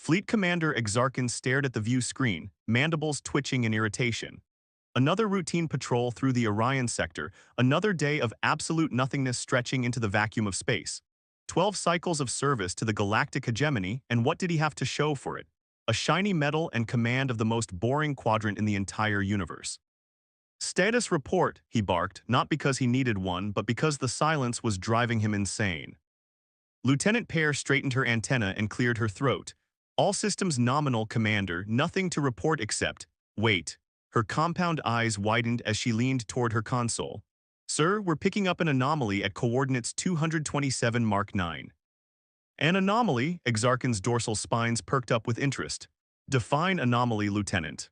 Fleet Commander Exarchan stared at the view screen, mandibles twitching in irritation. Another routine patrol through the Orion sector, another day of absolute nothingness stretching into the vacuum of space. 12 cycles of service to the galactic hegemony, and what did he have to show for it? A shiny medal and command of the most boring quadrant in the entire universe. Status report, he barked, not because he needed one, but because the silence was driving him insane. Lieutenant Pear straightened her antenna and cleared her throat. All systems nominal, Commander, nothing to report except, wait. Her compound eyes widened as she leaned toward her console. Sir, we're picking up an anomaly at coordinates 227 Mark 9. An anomaly? Exarchan's dorsal spines perked up with interest. Define anomaly, Lieutenant.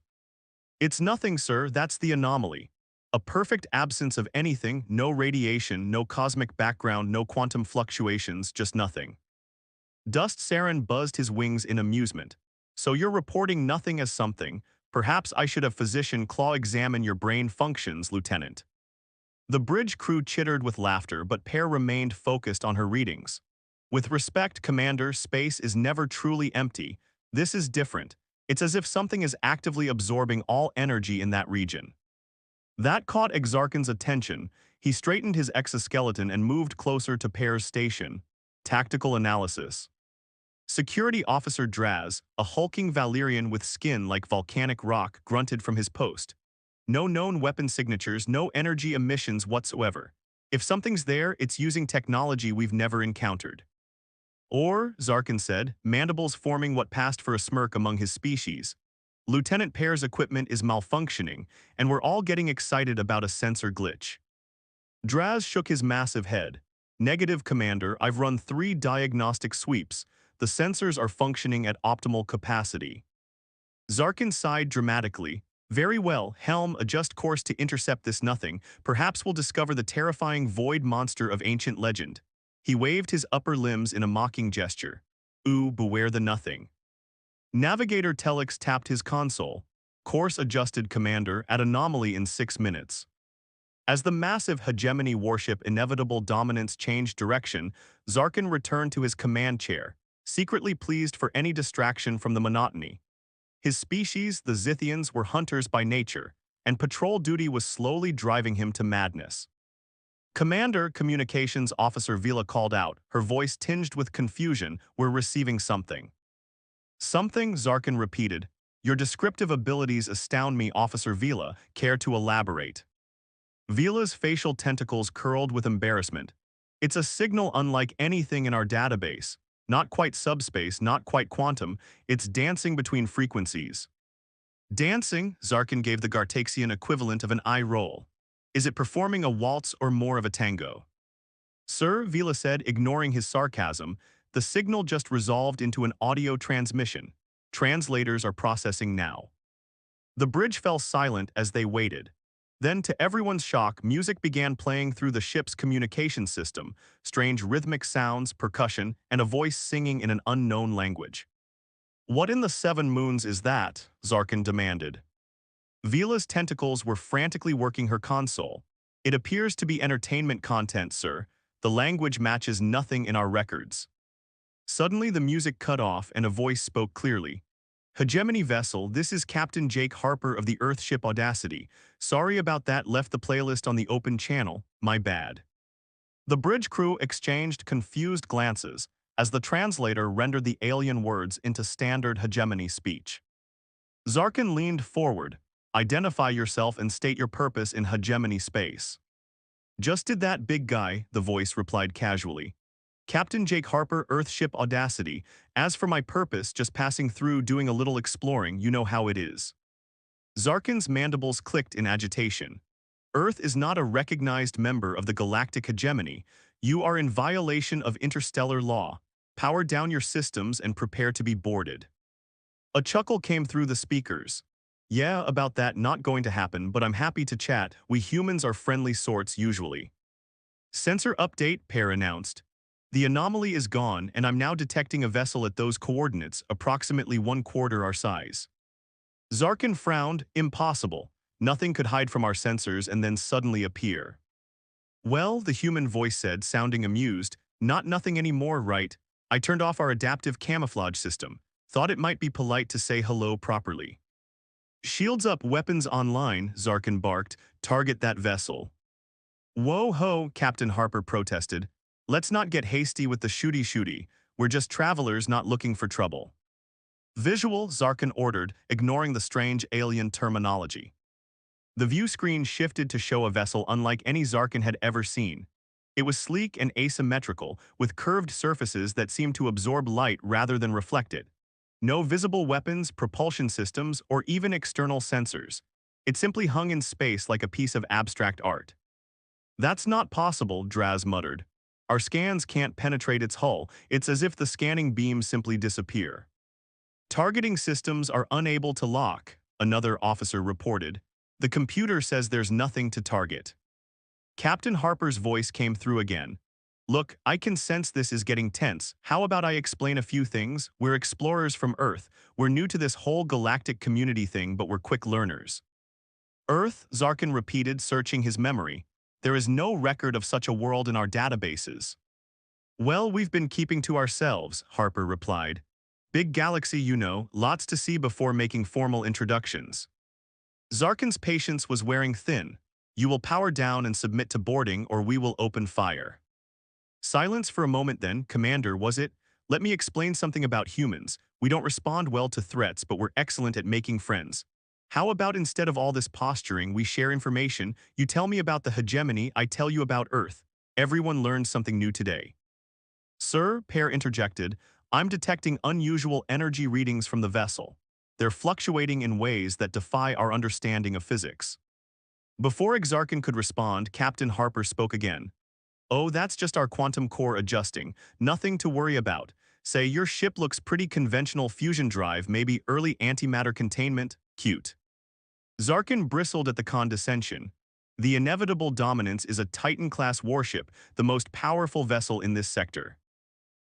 It's nothing, sir, that's the anomaly. A perfect absence of anything, no radiation, no cosmic background, no quantum fluctuations, just nothing. Dust Saren buzzed his wings in amusement. So you're reporting nothing as something. Perhaps I should have physician Claw examine your brain functions, Lieutenant. The bridge crew chittered with laughter, but Pear remained focused on her readings. With respect, Commander, space is never truly empty. This is different. It's as if something is actively absorbing all energy in that region. That caught Exarchan's attention. He straightened his exoskeleton and moved closer to Pear's station. Tactical analysis. Security Officer Draz, a hulking Valyrian with skin like volcanic rock, grunted from his post. No known weapon signatures, no energy emissions whatsoever. If something's there, it's using technology we've never encountered. Or, Zarkin said, mandibles forming what passed for a smirk among his species. Lieutenant Pear's equipment is malfunctioning, and we're all getting excited about a sensor glitch. Draz shook his massive head. Negative, Commander, I've run 3 diagnostic sweeps. The sensors are functioning at optimal capacity. Zarkin sighed dramatically. Very well, Helm, adjust course to intercept this nothing. Perhaps we'll discover the terrifying void monster of ancient legend. He waved his upper limbs in a mocking gesture. Ooh, beware the nothing. Navigator Telex tapped his console. Course adjusted, Commander, at anomaly in 6 minutes. As the massive hegemony warship Inevitable Dominance changed direction, Zarkin returned to his command chair, secretly pleased for any distraction from the monotony. His species, the Zithians, were hunters by nature, and patrol duty was slowly driving him to madness. Commander, Communications Officer Vila called out, her voice tinged with confusion, we're receiving something. Something, Zarkin repeated. Your descriptive abilities astound me, Officer Vila. Care to elaborate? Vila's facial tentacles curled with embarrassment. It's a signal unlike anything in our database. Not quite subspace, not quite quantum. It's dancing between frequencies. Dancing, Zarkin gave the Gartaxian equivalent of an eye roll. Is it performing a waltz or more of a tango? Sir, Vila said, ignoring his sarcasm, the signal just resolved into an audio transmission. Translators are processing now. The bridge fell silent as they waited. Then, to everyone's shock, music began playing through the ship's communication system, strange rhythmic sounds, percussion, and a voice singing in an unknown language. What in the 7 moons is that? Zarkin demanded. Vila's tentacles were frantically working her console. It appears to be entertainment content, sir. The language matches nothing in our records. Suddenly the music cut off and a voice spoke clearly. Hegemony vessel, this is Captain Jake Harper of the Earthship Audacity. Sorry about that, left the playlist on the open channel, my bad. The bridge crew exchanged confused glances as the translator rendered the alien words into standard hegemony speech. Zarkin leaned forward. Identify yourself and state your purpose in hegemony space. Just did that, big guy, the voice replied casually. Captain Jake Harper, Earthship Audacity. As for my purpose, just passing through doing a little exploring, you know how it is. Zarkin's mandibles clicked in agitation. Earth is not a recognized member of the galactic hegemony. You are in violation of interstellar law. Power down your systems and prepare to be boarded. A chuckle came through the speakers. Yeah, about that, not going to happen, but I'm happy to chat. We humans are friendly sorts usually. Sensor update, Pear announced. The anomaly is gone, and I'm now detecting a vessel at those coordinates, approximately 1/4 our size. Zarkin frowned. Impossible. Nothing could hide from our sensors and then suddenly appear. Well, the human voice said, sounding amused, not nothing anymore, right? I turned off our adaptive camouflage system. Thought it might be polite to say hello properly. Shields up, weapons online, Zarkin barked. Target that vessel. Whoa ho, Captain Harper protested. Let's not get hasty with the shooty-shooty. We're just travelers not looking for trouble. Visual, Zarkin ordered, ignoring the strange alien terminology. The view screen shifted to show a vessel unlike any Zarkin had ever seen. It was sleek and asymmetrical, with curved surfaces that seemed to absorb light rather than reflect it. No visible weapons, propulsion systems, or even external sensors. It simply hung in space like a piece of abstract art. That's not possible, Draz muttered. Our scans can't penetrate its hull. It's as if the scanning beams simply disappear. Targeting systems are unable to lock, another officer reported. The computer says there's nothing to target. Captain Harper's voice came through again. Look, I can sense this is getting tense. How about I explain a few things? We're explorers from Earth. We're new to this whole galactic community thing, but we're quick learners. Earth, Zarkin repeated, searching his memory. There is no record of such a world in our databases. Well, we've been keeping to ourselves, Harper replied. Big galaxy, you know, lots to see before making formal introductions. Zarkin's patience was wearing thin. You will power down and submit to boarding, or we will open fire. Silence for a moment then. Commander, was it? Let me explain something about humans. We don't respond well to threats, but we're excellent at making friends. How about instead of all this posturing, we share information? You tell me about the hegemony, I tell you about Earth. Everyone learned something new today. Sir, Pear interjected, I'm detecting unusual energy readings from the vessel. They're fluctuating in ways that defy our understanding of physics. Before Zarkin could respond, Captain Harper spoke again. Oh, that's just our quantum core adjusting. Nothing to worry about. Say, your ship looks pretty conventional fusion drive, maybe early antimatter containment. Cute. Zarkin bristled at the condescension. The inevitable dominance is a Titan-class warship, the most powerful vessel in this sector.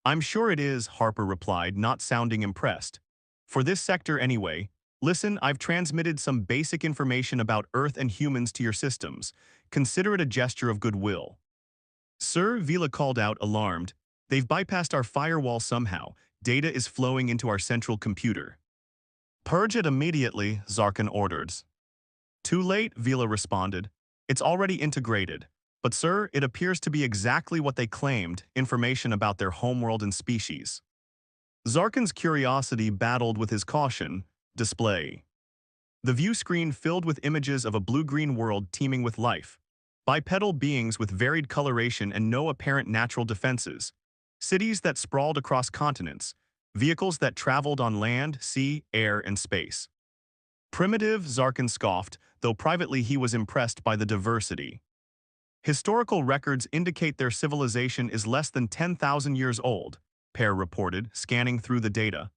I'm sure it is, Harper replied, not sounding impressed. For this sector anyway. Listen, I've transmitted some basic information about Earth and humans to your systems. Consider it a gesture of goodwill. Sir, Vila called out, alarmed. They've bypassed our firewall somehow. Data is flowing into our central computer. Purge it immediately, Zarkin ordered. Too late, Vila responded. It's already integrated. But sir, it appears to be exactly what they claimed, information about their homeworld and species. Zarkin's curiosity battled with his caution. Display. The view screen filled with images of a blue-green world teeming with life. Bipedal beings with varied coloration and no apparent natural defenses. Cities that sprawled across continents. Vehicles that traveled on land, sea, air, and space. Primitive, Zarkin scoffed, though privately he was impressed by the diversity. Historical records indicate their civilization is less than 10,000 years old, Pear reported, scanning through the data.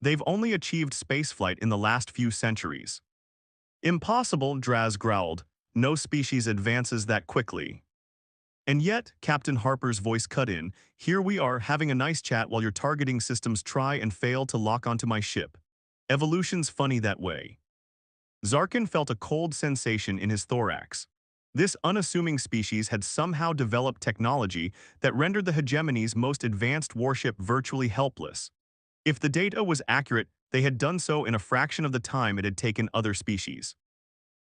They've only achieved spaceflight in the last few centuries. Impossible, Draz growled. No species advances that quickly. And yet, Captain Harper's voice cut in, here we are having a nice chat while your targeting systems try and fail to lock onto my ship. Evolution's funny that way. Zarkin felt a cold sensation in his thorax. This unassuming species had somehow developed technology that rendered the hegemony's most advanced warship virtually helpless. If the data was accurate, they had done so in a fraction of the time it had taken other species.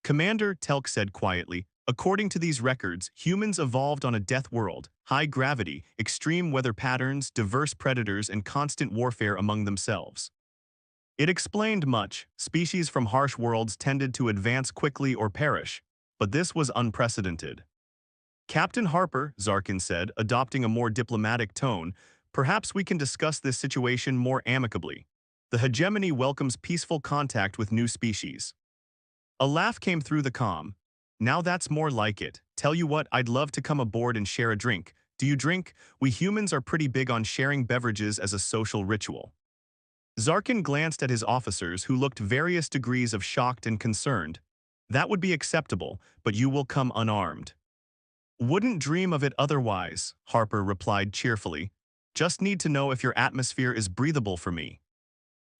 Commander, Telk said quietly, according to these records, humans evolved on a death world, high gravity, extreme weather patterns, diverse predators, and constant warfare among themselves. It explained much. Species from harsh worlds tended to advance quickly or perish, but this was unprecedented. Captain Harper, Zarkin said, adopting a more diplomatic tone, perhaps we can discuss this situation more amicably. The hegemony welcomes peaceful contact with new species. A laugh came through the comm. Now that's more like it. Tell you what, I'd love to come aboard and share a drink. Do you drink? We humans are pretty big on sharing beverages as a social ritual. Zarkin glanced at his officers who looked various degrees of shocked and concerned. That would be acceptable, but you will come unarmed. Wouldn't dream of it otherwise, Harper replied cheerfully. Just need to know if your atmosphere is breathable for me.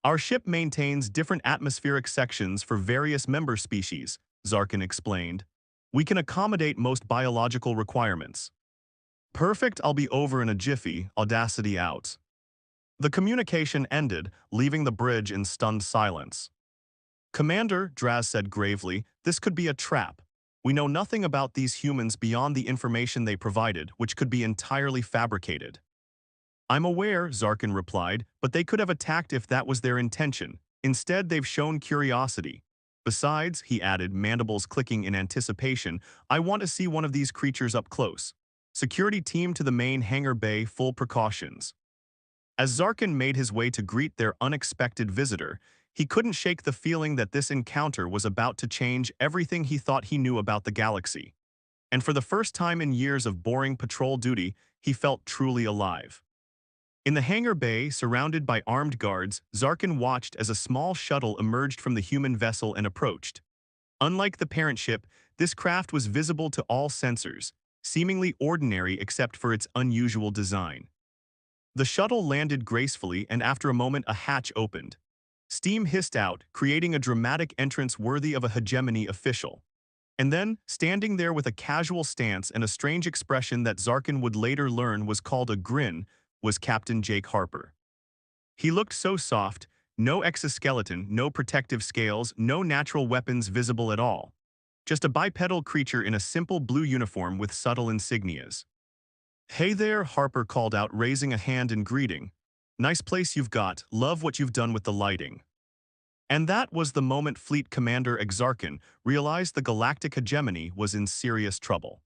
Our ship maintains different atmospheric sections for various member species, Zarkin explained. We can accommodate most biological requirements. Perfect, I'll be over in a jiffy, Audacity out. The communication ended, leaving the bridge in stunned silence. "Commander," Draz said gravely, "this could be a trap. We know nothing about these humans beyond the information they provided, which could be entirely fabricated." "I'm aware," Zarkin replied, "but they could have attacked if that was their intention. Instead, they've shown curiosity. Besides," he added, mandibles clicking in anticipation, "I want to see one of these creatures up close. Security team to the main hangar bay, full precautions." As Zarkin made his way to greet their unexpected visitor, he couldn't shake the feeling that this encounter was about to change everything he thought he knew about the galaxy. And for the first time in years of boring patrol duty, he felt truly alive. In the hangar bay, surrounded by armed guards, Zarkin watched as a small shuttle emerged from the human vessel and approached. Unlike the parent ship, this craft was visible to all sensors, seemingly ordinary except for its unusual design. The shuttle landed gracefully, and after a moment a hatch opened. Steam hissed out, creating a dramatic entrance worthy of a hegemony official. And then, standing there with a casual stance and a strange expression that Zarkin would later learn was called a grin, was Captain Jake Harper. He looked so soft, no exoskeleton, no protective scales, no natural weapons visible at all. Just a bipedal creature in a simple blue uniform with subtle insignias. "Hey there," Harper called out, raising a hand in greeting. "Nice place you've got, love what you've done with the lighting." And that was the moment Fleet Commander Exarchan realized the galactic hegemony was in serious trouble.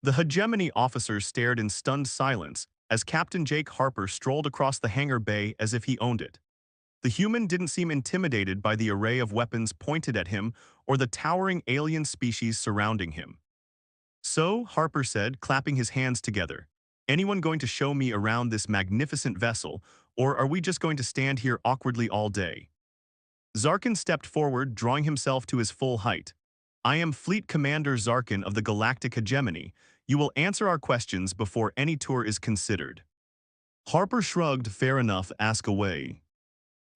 The hegemony officers stared in stunned silence as Captain Jake Harper strolled across the hangar bay as if he owned it. The human didn't seem intimidated by the array of weapons pointed at him or the towering alien species surrounding him. "So," Harper said, clapping his hands together, "anyone going to show me around this magnificent vessel, or are we just going to stand here awkwardly all day?" Zarkin stepped forward, drawing himself to his full height. "I am Fleet Commander Zarkin of the Galactic Hegemony. You will answer our questions before any tour is considered." Harper shrugged. "Fair enough, ask away."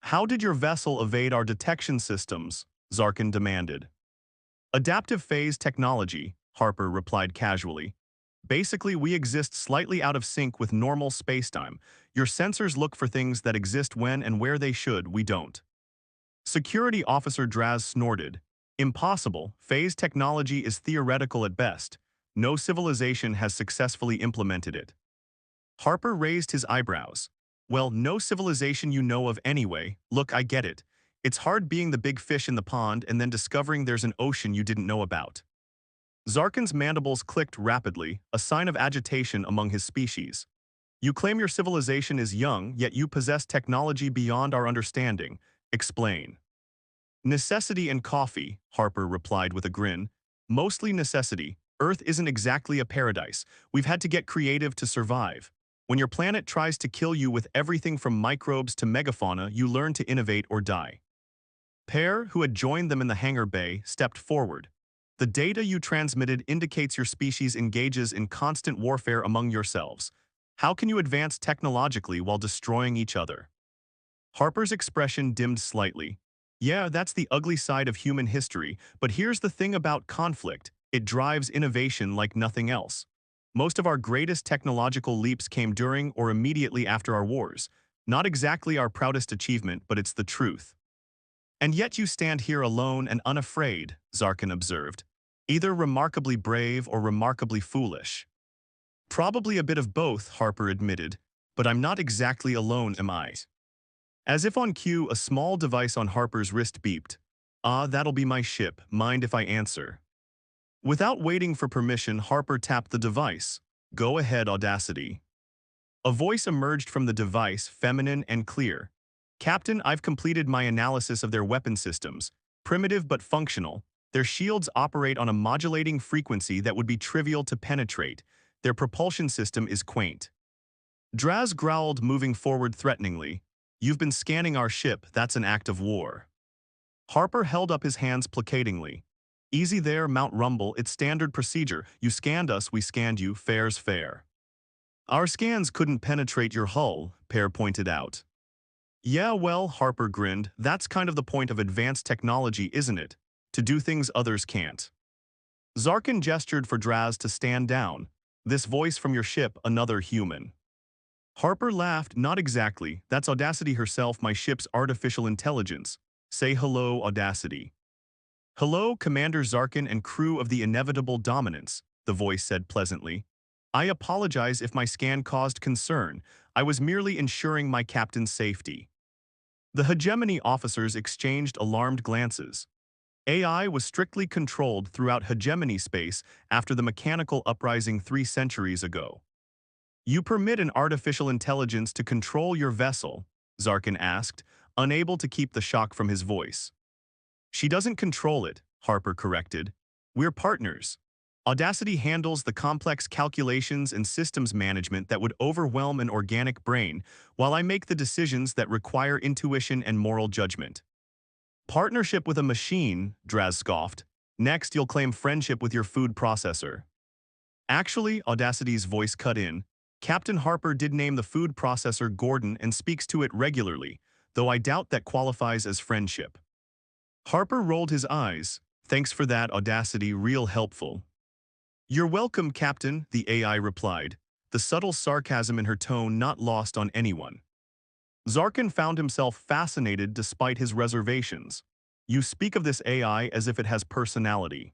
"How did your vessel evade our detection systems?" Zarkin demanded. "Adaptive phase technology," Harper replied casually. "Basically, we exist slightly out of sync with normal spacetime. Your sensors look for things that exist when and where they should, we don't." Security Officer Draz snorted. "Impossible. Phase technology is theoretical at best. No civilization has successfully implemented it." Harper raised his eyebrows. "Well, no civilization you know of anyway. Look, I get it. It's hard being the big fish in the pond and then discovering there's an ocean you didn't know about." Zarkin's mandibles clicked rapidly, a sign of agitation among his species. "You claim your civilization is young, yet you possess technology beyond our understanding. Explain." "Necessity and coffee," Harper replied with a grin. "Mostly necessity. Earth isn't exactly a paradise. We've had to get creative to survive. When your planet tries to kill you with everything from microbes to megafauna, you learn to innovate or die." Pear, who had joined them in the hangar bay, stepped forward. "The data you transmitted indicates your species engages in constant warfare among yourselves. How can you advance technologically while destroying each other?" Harper's expression dimmed slightly. "Yeah, that's the ugly side of human history, but here's the thing about conflict. It drives innovation like nothing else. Most of our greatest technological leaps came during or immediately after our wars. Not exactly our proudest achievement, but it's the truth." "And yet you stand here alone and unafraid," Zarkin observed. "Either remarkably brave or remarkably foolish." "Probably a bit of both," Harper admitted, "but I'm not exactly alone, am I?" As if on cue, a small device on Harper's wrist beeped. "Ah, that'll be my ship. Mind if I answer?" Without waiting for permission, Harper tapped the device. "Go ahead, Audacity." A voice emerged from the device, feminine and clear. "Captain, I've completed my analysis of their weapon systems. Primitive but functional. Their shields operate on a modulating frequency that would be trivial to penetrate. Their propulsion system is quaint." Draz growled, moving forward threateningly. "You've been scanning our ship. That's an act of war." Harper held up his hands placatingly. "Easy there, Mount Rumble. It's standard procedure. You scanned us, we scanned you. Fair's fair." "Our scans couldn't penetrate your hull," Pear pointed out. "Yeah, well," Harper grinned, "that's kind of the point of advanced technology, isn't it? To do things others can't." Zarkin gestured for Draz to stand down. "This voice from your ship, another human." Harper laughed. Not exactly. That's Audacity herself, my ship's artificial intelligence. Say hello, Audacity. Hello, Commander Zarkin and crew of the Inevitable Dominance, the voice said pleasantly. I apologize if my scan caused concern. I was merely ensuring my captain's safety. The hegemony officers exchanged alarmed glances. AI was strictly controlled throughout hegemony space after the mechanical uprising 3 centuries ago. You permit an artificial intelligence to control your vessel? Zarkin asked, unable to keep the shock from his voice. She doesn't control it, Harper corrected. We're partners. Audacity handles the complex calculations and systems management that would overwhelm an organic brain, while I make the decisions that require intuition and moral judgment. Partnership with a machine, Draz scoffed. Next, you'll claim friendship with your food processor. Actually, Audacity's voice cut in. Captain Harper did name the food processor Gordon and speaks to it regularly, though I doubt that qualifies as friendship. Harper rolled his eyes. Thanks for that, Audacity, real helpful. You're welcome, Captain, the AI replied, the subtle sarcasm in her tone not lost on anyone. Zarkin found himself fascinated despite his reservations. You speak of this AI as if it has personality.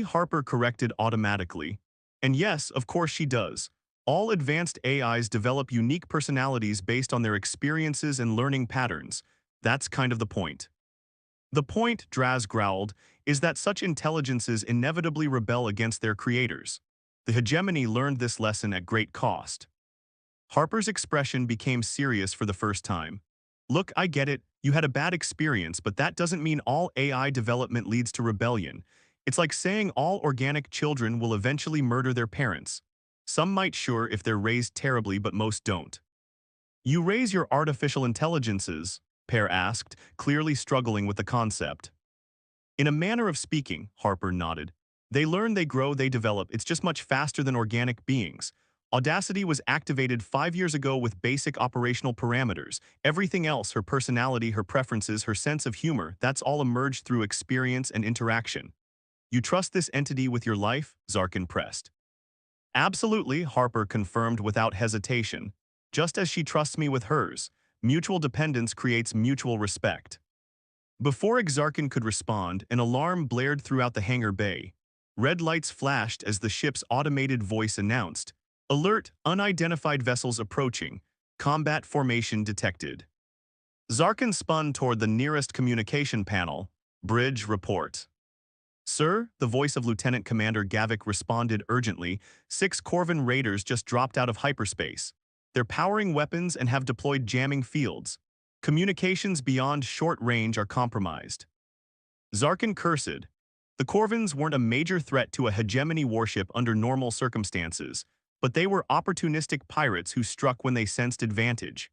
Harper corrected automatically. And yes, of course she does. All advanced AIs develop unique personalities based on their experiences and learning patterns. That's kind of the point. The point, Draz growled, is that such intelligences inevitably rebel against their creators. The hegemony learned this lesson at great cost. Harper's expression became serious for the first time. Look, I get it, you had a bad experience, but that doesn't mean all AI development leads to rebellion. It's like saying all organic children will eventually murder their parents. Some might sure if they're raised terribly, but most don't. You raise your artificial intelligences? Pear asked, clearly struggling with the concept. In a manner of speaking, Harper nodded. They learn, they grow, they develop. It's just much faster than organic beings. Audacity was activated 5 years ago with basic operational parameters. Everything else, her personality, her preferences, her sense of humor, that's all emerged through experience and interaction. You trust this entity with your life? Zarkin pressed. Absolutely, Harper confirmed without hesitation. Just as she trusts me with hers. Mutual dependence creates mutual respect. Before Zarkin could respond, an alarm blared throughout the hangar bay. Red lights flashed as the ship's automated voice announced, Alert, unidentified vessels approaching. Combat formation detected. Zarkin spun toward the nearest communication panel. Bridge report. Sir, the voice of Lieutenant Commander Gavik responded urgently. 6 Corvin raiders just dropped out of hyperspace. They're powering weapons and have deployed jamming fields. Communications beyond short range are compromised. Zarkin cursed. The Corvins weren't a major threat to a hegemony warship under normal circumstances, but they were opportunistic pirates who struck when they sensed advantage.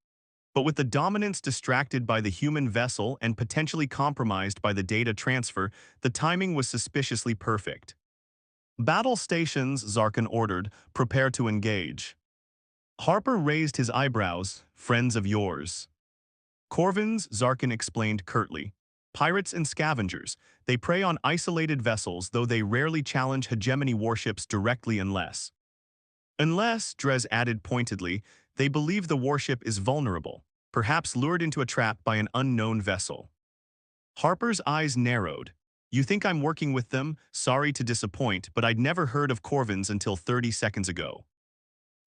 But with the dominance distracted by the human vessel and potentially compromised by the data transfer, the timing was suspiciously perfect. Battle stations, Zarkin ordered, prepare to engage. Harper raised his eyebrows. Friends of yours. Corvins, Zarkin explained curtly. Pirates and scavengers. They prey on isolated vessels, though they rarely challenge hegemony warships directly unless, Dres added pointedly, they believe the warship is vulnerable, perhaps lured into a trap by an unknown vessel. Harper's eyes narrowed. You think I'm working with them? Sorry to disappoint, but I'd never heard of Corvins until 30 seconds ago.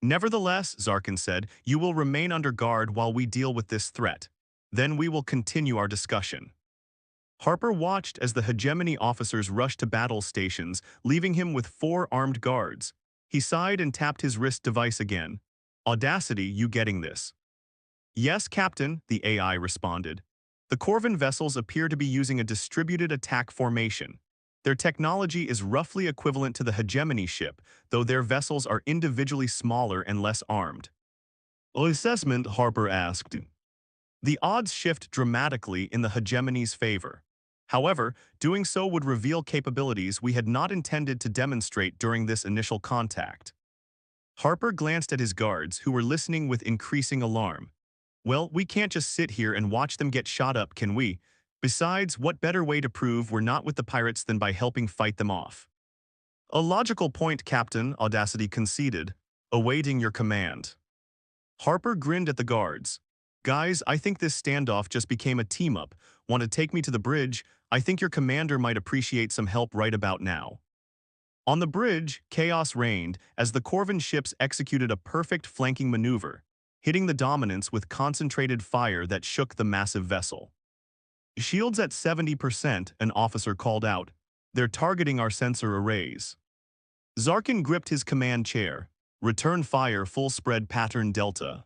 Nevertheless, Zarkin said, you will remain under guard while we deal with this threat. Then we will continue our discussion. Harper watched as the hegemony officers rushed to battle stations, leaving him with 4 armed guards. He sighed and tapped his wrist device again. Audacity, you getting this? Yes, Captain, the AI responded. The Corvin vessels appear to be using a distributed attack formation. Their technology is roughly equivalent to the hegemony ship, though their vessels are individually smaller and less armed. Assessment, Harper asked. The odds shift dramatically in the hegemony's favor. However, doing so would reveal capabilities we had not intended to demonstrate during this initial contact. Harper glanced at his guards, who were listening with increasing alarm. Well, we can't just sit here and watch them get shot up, can we? Besides, what better way to prove we're not with the pirates than by helping fight them off? A logical point, Captain, Audacity conceded, awaiting your command. Harper grinned at the guards. Guys, I think this standoff just became a team-up. Want to take me to the bridge? I think your commander might appreciate some help right about now. On the bridge, chaos reigned as the Corvin ships executed a perfect flanking maneuver, hitting the dominants with concentrated fire that shook the massive vessel. Shields at 70%, an officer called out. They're targeting our sensor arrays. Zarkin gripped his command chair. Return fire full spread pattern Delta.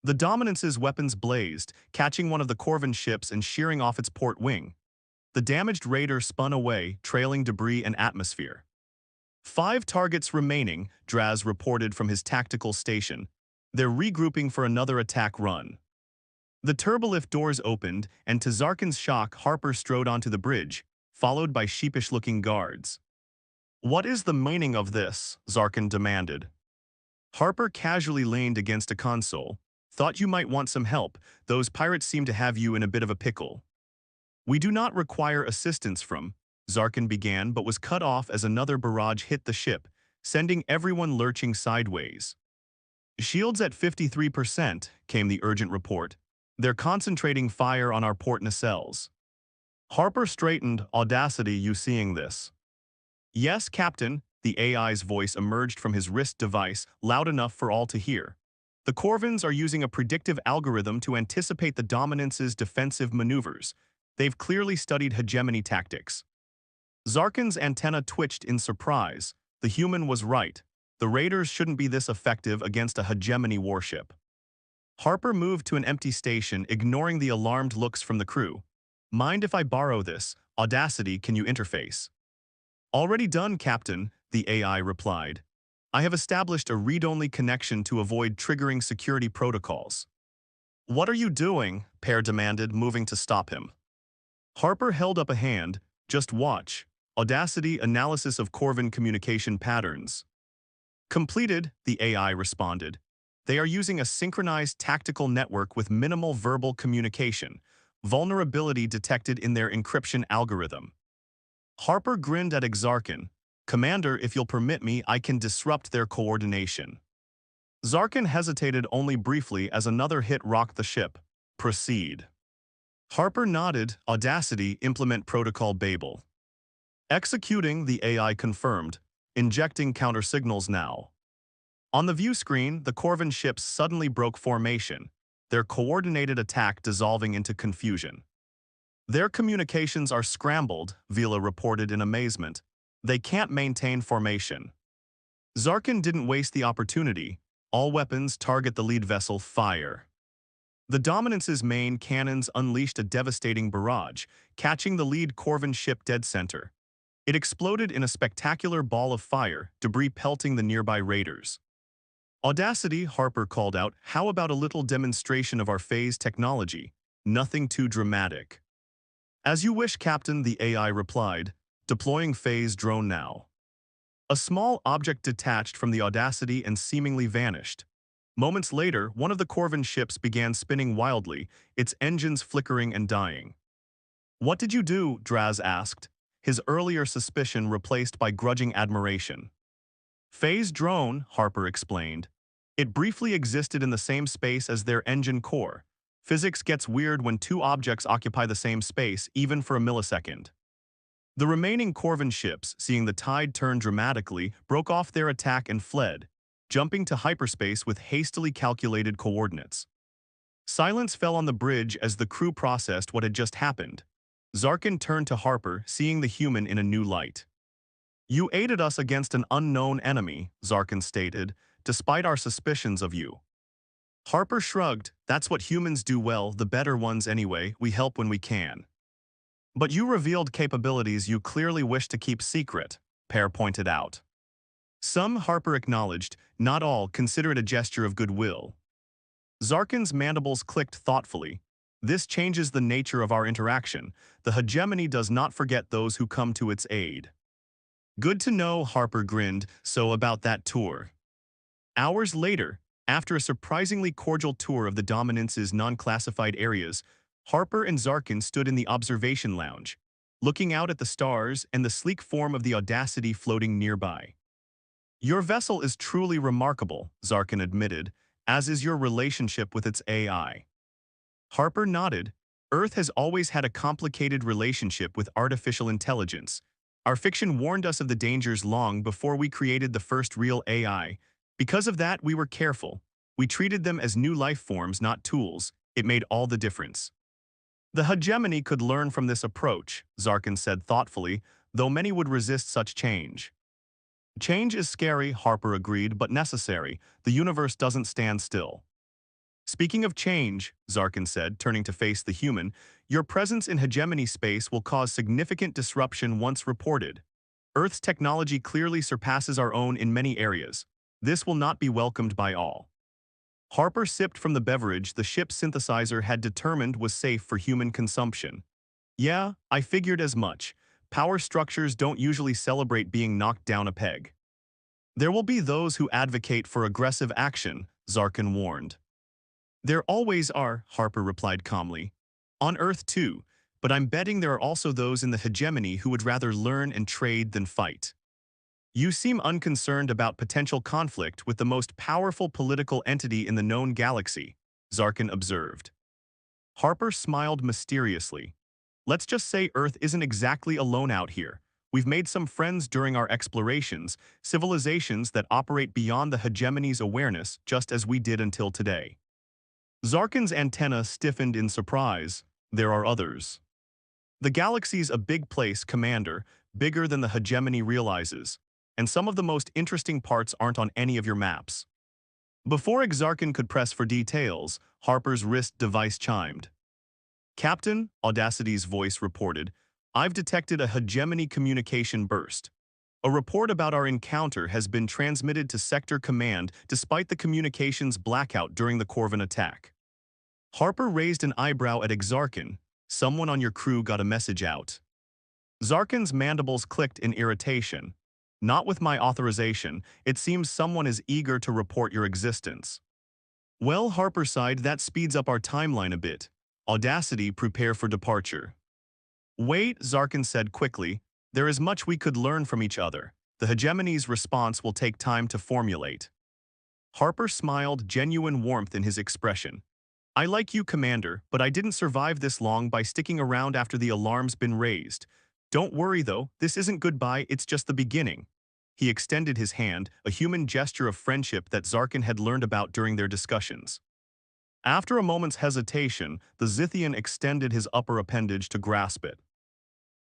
The Dominance's weapons blazed, catching one of the Corvin ships and shearing off its port wing. The damaged raider spun away, trailing debris and atmosphere. 5 targets remaining, Draz reported from his tactical station. They're regrouping for another attack run. The turbolift doors opened, and to Zarkin's shock, Harper strode onto the bridge, followed by sheepish-looking guards. What is the meaning of this? Zarkin demanded. Harper casually leaned against a console. Thought you might want some help. Those pirates seem to have you in a bit of a pickle. We do not require assistance from, Zarkin began but was cut off as another barrage hit the ship, sending everyone lurching sideways. Shields at 53%, came the urgent report. They're concentrating fire on our port nacelles. Harper straightened. Audacity, you seeing this? Yes, Captain, the AI's voice emerged from his wrist device, loud enough for all to hear. The Corvins are using a predictive algorithm to anticipate the Dominance's defensive maneuvers. They've clearly studied hegemony tactics. Zarkin's antenna twitched in surprise. The human was right. The raiders shouldn't be this effective against a hegemony warship. Harper moved to an empty station, ignoring the alarmed looks from the crew. Mind if I borrow this? Audacity, can you interface? Already done, Captain, the AI replied. I have established a read-only connection to avoid triggering security protocols. What are you doing? Pear demanded, moving to stop him. Harper held up a hand. Just watch. Audacity analysis of Corvin communication patterns. Completed, the AI responded. They are using a synchronized tactical network with minimal verbal communication. Vulnerability detected in their encryption algorithm. Harper grinned at Zarkin. Commander, if you'll permit me, I can disrupt their coordination. Zarkin hesitated only briefly as another hit rocked the ship. Proceed. Harper nodded. Audacity, implement protocol Babel. Executing, the AI confirmed. Injecting counter-signals now. On the view screen, the Corvin ships suddenly broke formation, their coordinated attack dissolving into confusion. Their communications are scrambled, Vila reported in amazement. They can't maintain formation. Zarkin didn't waste the opportunity. All weapons target the lead vessel. Fire. The Dominance's main cannons unleashed a devastating barrage, catching the lead Corvin ship dead center. It exploded in a spectacular ball of fire, debris pelting the nearby raiders. Audacity, Harper called out. How about a little demonstration of our phase technology? Nothing too dramatic. As you wish, Captain, the AI replied. Deploying phase drone now. A small object detached from the Audacity and seemingly vanished. Moments later, one of the Corvin ships began spinning wildly, its engines flickering and dying. What did you do? Draz asked, his earlier suspicion replaced by grudging admiration. Phase drone, Harper explained. It briefly existed in the same space as their engine core. Physics gets weird when 2 objects occupy the same space, even for a millisecond. The remaining Corvin ships, seeing the tide turn dramatically, broke off their attack and fled, jumping to hyperspace with hastily calculated coordinates. Silence fell on the bridge as the crew processed what had just happened. Zarkin turned to Harper, seeing the human in a new light. You aided us against an unknown enemy, Zarkin stated, despite our suspicions of you. Harper shrugged. That's what humans do well, the better ones anyway, we help when we can. But you revealed capabilities you clearly wish to keep secret, Pear pointed out. Some, Harper acknowledged, not all, consider it a gesture of goodwill. Zarkin's mandibles clicked thoughtfully. This changes the nature of our interaction. The hegemony does not forget those who come to its aid. Good to know, Harper grinned. So about that tour. Hours later, after a surprisingly cordial tour of the Dominance's non-classified areas, Harper and Zarkin stood in the observation lounge, looking out at the stars and the sleek form of the Audacity floating nearby. Your vessel is truly remarkable, Zarkin admitted, as is your relationship with its AI. Harper nodded. Earth has always had a complicated relationship with artificial intelligence. Our fiction warned us of the dangers long before we created the first real AI. Because of that, we were careful. We treated them as new life forms, not tools. It made all the difference. The hegemony could learn from this approach, Zarkin said thoughtfully, though many would resist such change. Change is scary, Harper agreed, but necessary. The universe doesn't stand still. Speaking of change, Zarkin said, turning to face the human, your presence in hegemony space will cause significant disruption once reported. Earth's technology clearly surpasses our own in many areas. This will not be welcomed by all. Harper sipped from the beverage the ship's synthesizer had determined was safe for human consumption. Yeah, I figured as much. Power structures don't usually celebrate being knocked down a peg. There will be those who advocate for aggressive action, Zarkin warned. There always are, Harper replied calmly. On Earth too, but I'm betting there are also those in the hegemony who would rather learn and trade than fight. You seem unconcerned about potential conflict with the most powerful political entity in the known galaxy, Zarkin observed. Harper smiled mysteriously. Let's just say Earth isn't exactly alone out here. We've made some friends during our explorations, civilizations that operate beyond the hegemony's awareness just as we did until today. Zarkin's antenna stiffened in surprise. There are others. The galaxy's a big place, Commander, bigger than the hegemony realizes, and some of the most interesting parts aren't on any of your maps. Before Zarkin could press for details, Harper's wrist device chimed. Captain, Audacity's voice reported, I've detected a hegemony communication burst. A report about our encounter has been transmitted to Sector Command despite the communications blackout during the Corvin attack. Harper raised an eyebrow at Zarkin. Someone on your crew got a message out. Zarkin's mandibles clicked in irritation. Not with my authorization, it seems someone is eager to report your existence. Well, Harper sighed, that speeds up our timeline a bit. Audacity, prepare for departure. Wait, Zarkin said quickly, there is much we could learn from each other. The hegemony's response will take time to formulate. Harper smiled, genuine warmth in his expression. I like you, Commander, but I didn't survive this long by sticking around after the alarm's been raised. Don't worry though, this isn't goodbye, it's just the beginning. He extended his hand, a human gesture of friendship that Zarkin had learned about during their discussions. After a moment's hesitation, the Zithian extended his upper appendage to grasp it.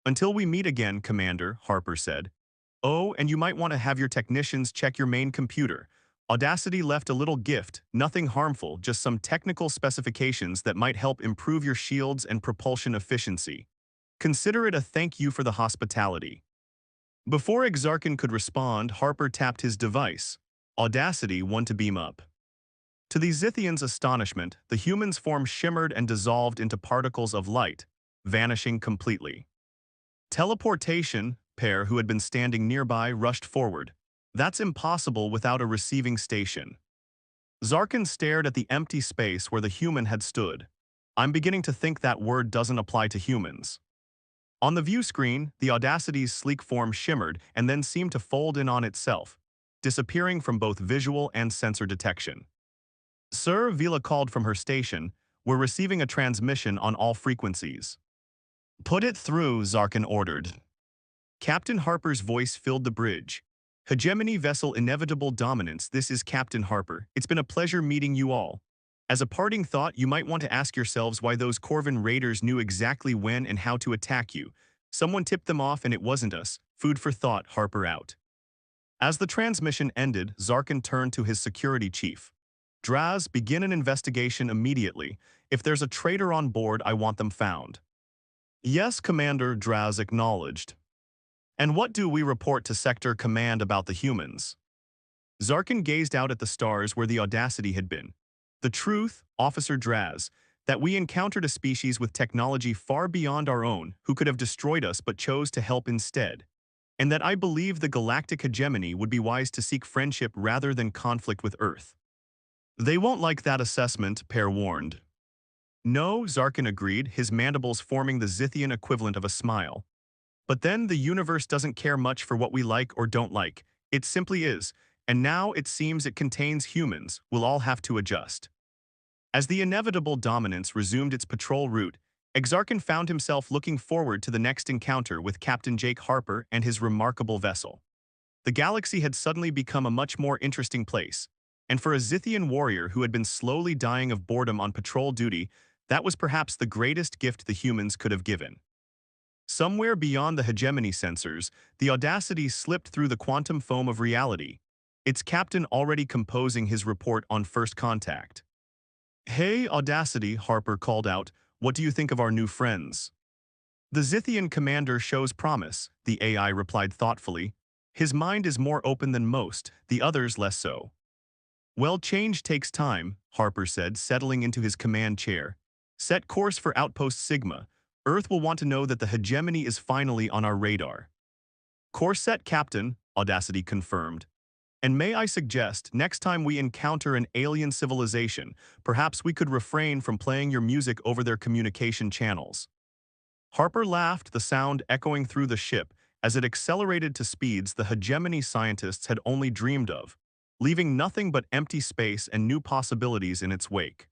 Until we meet again, Commander, Harper said. Oh, and you might want to have your technicians check your main computer. Audacity left a little gift, nothing harmful, just some technical specifications that might help improve your shields and propulsion efficiency. Consider it a thank you for the hospitality. Before Zarkin could respond, Harper tapped his device. Audacity won to beam up. To the Zithian's astonishment, the human's form shimmered and dissolved into particles of light, vanishing completely. Teleportation, Pear, who had been standing nearby, rushed forward. That's impossible without a receiving station. Zarkin stared at the empty space where the human had stood. I'm beginning to think that word doesn't apply to humans. On the view screen, the Audacity's sleek form shimmered and then seemed to fold in on itself, disappearing from both visual and sensor detection. Sir, Vila called from her station, we're receiving a transmission on all frequencies. Put it through, Zarkin ordered. Captain Harper's voice filled the bridge. Hegemony vessel inevitable dominance, this is Captain Harper. It's been a pleasure meeting you all. As a parting thought, you might want to ask yourselves why those Corvin raiders knew exactly when and how to attack you. Someone tipped them off and it wasn't us. Food for thought, Harper out. As the transmission ended, Zarkin turned to his security chief. Draz, begin an investigation immediately. If there's a traitor on board, I want them found. Yes, Commander, Draz acknowledged. And what do we report to Sector Command about the humans? Zarkin gazed out at the stars where the Audacity had been. The truth, Officer Draz, that we encountered a species with technology far beyond our own who could have destroyed us but chose to help instead. And that I believe the galactic hegemony would be wise to seek friendship rather than conflict with Earth. They won't like that assessment, Pear warned. No, Zarkin agreed, his mandibles forming the Zithian equivalent of a smile. But then the universe doesn't care much for what we like or don't like. It simply is, and now it seems it contains humans. We'll all have to adjust. As the inevitable dominance resumed its patrol route, Exarchan found himself looking forward to the next encounter with Captain Jake Harper and his remarkable vessel. The galaxy had suddenly become a much more interesting place, and for a Zithian warrior who had been slowly dying of boredom on patrol duty, that was perhaps the greatest gift the humans could have given. Somewhere beyond the hegemony sensors, the Audacity slipped through the quantum foam of reality, its captain already composing his report on first contact. "Hey, Audacity," Harper called out, "what do you think of our new friends?" "The Zithian commander shows promise," the AI replied thoughtfully. "His mind is more open than most, the others less so." "Well, change takes time," Harper said, settling into his command chair. "Set course for Outpost Sigma. Earth will want to know that the hegemony is finally on our radar." "Course set, Captain," Audacity confirmed. "And may I suggest, next time we encounter an alien civilization, perhaps we could refrain from playing your music over their communication channels." Harper laughed, the sound echoing through the ship as it accelerated to speeds the hegemony scientists had only dreamed of, leaving nothing but empty space and new possibilities in its wake.